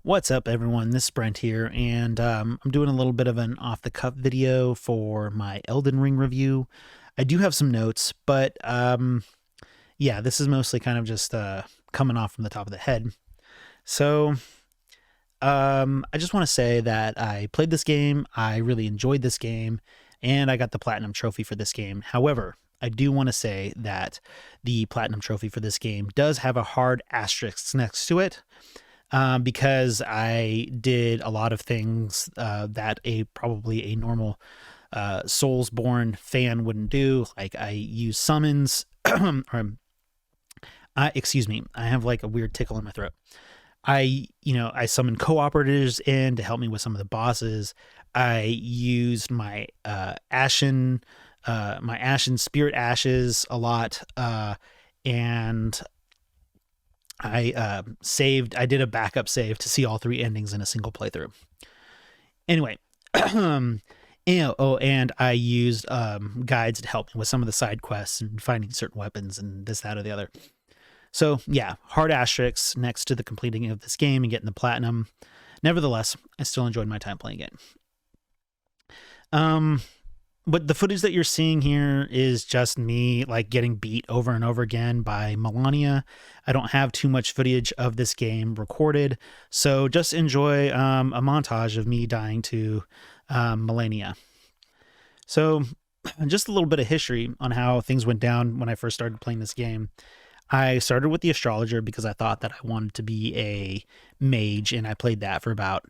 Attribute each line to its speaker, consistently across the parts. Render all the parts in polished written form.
Speaker 1: What's up, everyone? This is Brent here, and I'm doing a little bit of an off-the-cuff video for my Elden Ring review. I do have some notes, but yeah, this is mostly kind of just coming off from the top of the head. So I just want to say that I played this game, I really enjoyed this game, and I got the Platinum Trophy for this game. However, I do want to say that the Platinum Trophy for this game does have a hard asterisk next to it. Because I did a lot of things that probably a normal Soulsborne fan wouldn't do. Like I use summons, or excuse me, I have like a weird tickle in my throat. I summon cooperators in to help me with some of the bosses. I used my ashen spirit ashes a lot, and I did a backup save to see all three endings in a single playthrough. Anyway, and I used guides to help me with some of the side quests and finding certain weapons and this, that, or the other. So yeah, hard asterisks next to the completing of this game and getting the platinum. Nevertheless, I still enjoyed my time playing it. But the footage that you're seeing here is just me like getting beat over and over again by Melania. I don't have too much footage of this game recorded, so just enjoy a montage of me dying to Melania. So just a little bit of history on how things went down when I first started playing this game. I started with the astrologer because I thought that I wanted to be a mage, and I played that for about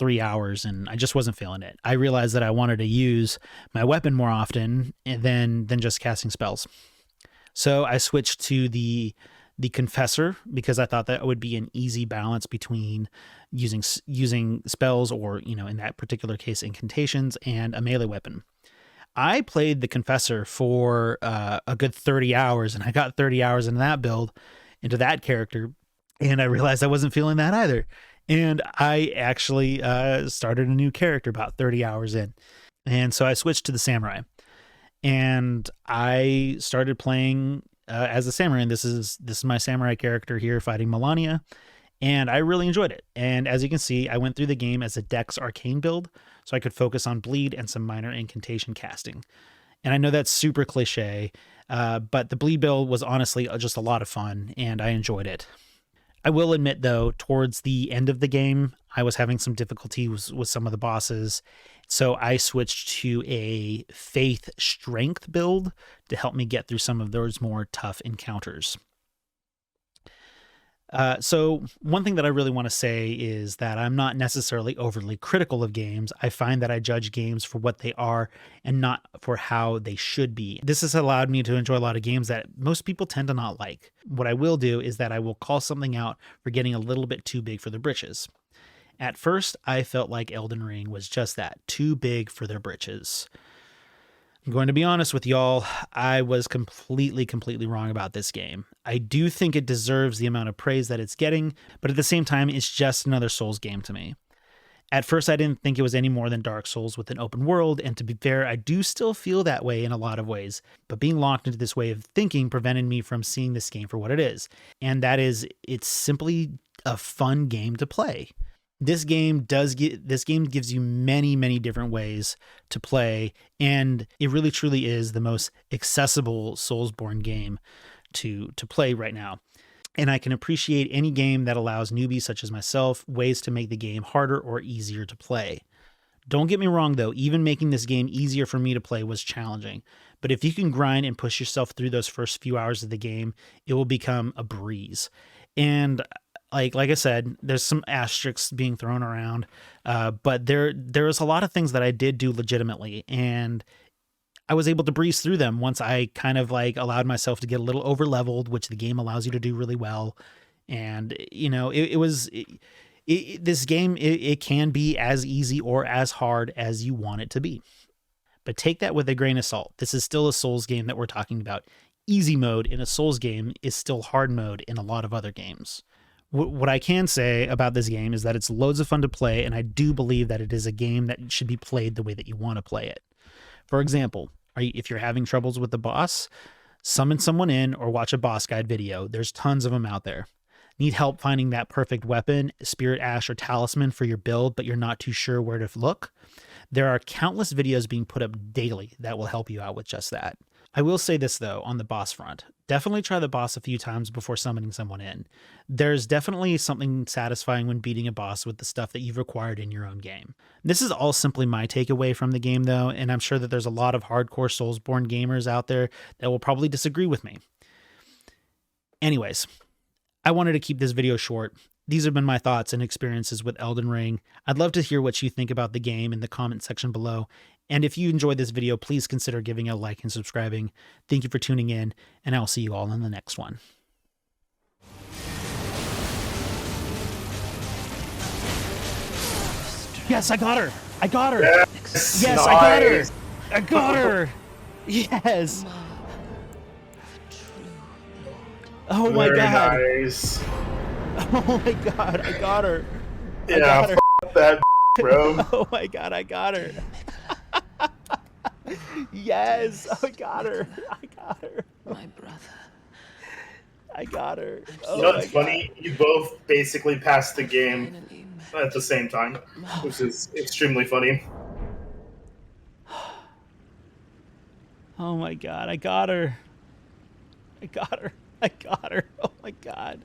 Speaker 1: 3 hours, and I just wasn't feeling it. I realized that I wanted to use my weapon more often than just casting spells. So I switched to the confessor because I thought that would be an easy balance between using spells, or in that particular case incantations, and a melee weapon. I played the confessor for a good 30 hours, and I got 30 hours into that build, into that character, and I realized I wasn't feeling that either. And I actually started a new character about 30 hours in. And so I switched to the samurai. And I started playing as a samurai. And this is my samurai character here fighting Melania. And I really enjoyed it. And as you can see, I went through the game as a Dex Arcane build, so I could focus on bleed and some minor incantation casting. And I know that's super cliche, but the bleed build was honestly just a lot of fun, and I enjoyed it. I will admit, though, towards the end of the game, I was having some difficulties with some of the bosses, so I switched to a faith strength build to help me get through some of those more tough encounters. So one thing that I really want to say is that I'm not necessarily overly critical of games. I find that I judge games for what they are and not for how they should be. This has allowed me to enjoy a lot of games that most people tend to not like. What I will do is that I will call something out for getting a little bit too big for their britches. At first, I felt like Elden Ring was just that, too big for their britches. I'm going to be honest with y'all, I was completely wrong about this game. I do think it deserves the amount of praise that it's getting, but at the same time, it's just another Souls game to me. At first, I didn't think it was any more than Dark Souls with an open world, and to be fair, I do still feel that way in a lot of ways, but being locked into this way of thinking prevented me from seeing this game for what it is, and that is, it's simply a fun game to play. This game gives you many different ways to play, and it really truly is the most accessible Soulsborne game to play right now. And I can appreciate any game that allows newbies such as myself ways to make the game harder or easier to play. Don't get me wrong though, even making this game easier for me to play was challenging. But if you can grind and push yourself through those first few hours of the game, it will become a breeze. And like I said, there's some asterisks being thrown around, but there's a lot of things that I did do legitimately, and I was able to breeze through them once I kind of like allowed myself to get a little over leveled, which the game allows you to do really well. And this game can be as easy or as hard as you want it to be, but take that with a grain of salt. This is still a Souls game that we're talking about. Easy mode in a Souls game is still hard mode in a lot of other games. What I can say about this game is that it's loads of fun to play, and I do believe that it is a game that should be played the way that you want to play it. For example, if you're having troubles with the boss, summon someone in or watch a boss guide video. There's tons of them out there. Need help finding that perfect weapon, spirit ash, or talisman for your build, but you're not too sure where to look? There are countless videos being put up daily that will help you out with just that. I will say this though, on the boss front, definitely try the boss a few times before summoning someone in. There's definitely something satisfying when beating a boss with the stuff that you've acquired in your own game. This is all simply my takeaway from the game though, and I'm sure that there's a lot of hardcore Soulsborne gamers out there that will probably disagree with me. Anyways, I wanted to keep this video short. These have been my thoughts and experiences with Elden Ring. I'd love to hear what you think about the game in the comment section below. And if you enjoyed this video, please consider giving a like and subscribing. Thank you for tuning in, and I'll see you all in the next one. Yes, I got her. I got her.
Speaker 2: Yes,
Speaker 1: Yes,
Speaker 2: nice.
Speaker 1: I got her. I got her. Yes. Oh my
Speaker 2: Very
Speaker 1: god.
Speaker 2: nice.
Speaker 1: Oh my god, I got her. I
Speaker 2: Yeah,
Speaker 1: got her.
Speaker 2: f that, bro.
Speaker 1: Oh my god, I got her. Yes, I got her. I got her.
Speaker 3: My brother.
Speaker 1: I got her. Oh
Speaker 2: You know
Speaker 1: my
Speaker 2: what's funny?
Speaker 1: God.
Speaker 2: You both basically passed the game
Speaker 3: Finally
Speaker 2: at the same time, which is extremely funny.
Speaker 1: Oh my god, I got her. I got her. I got her. Oh my god.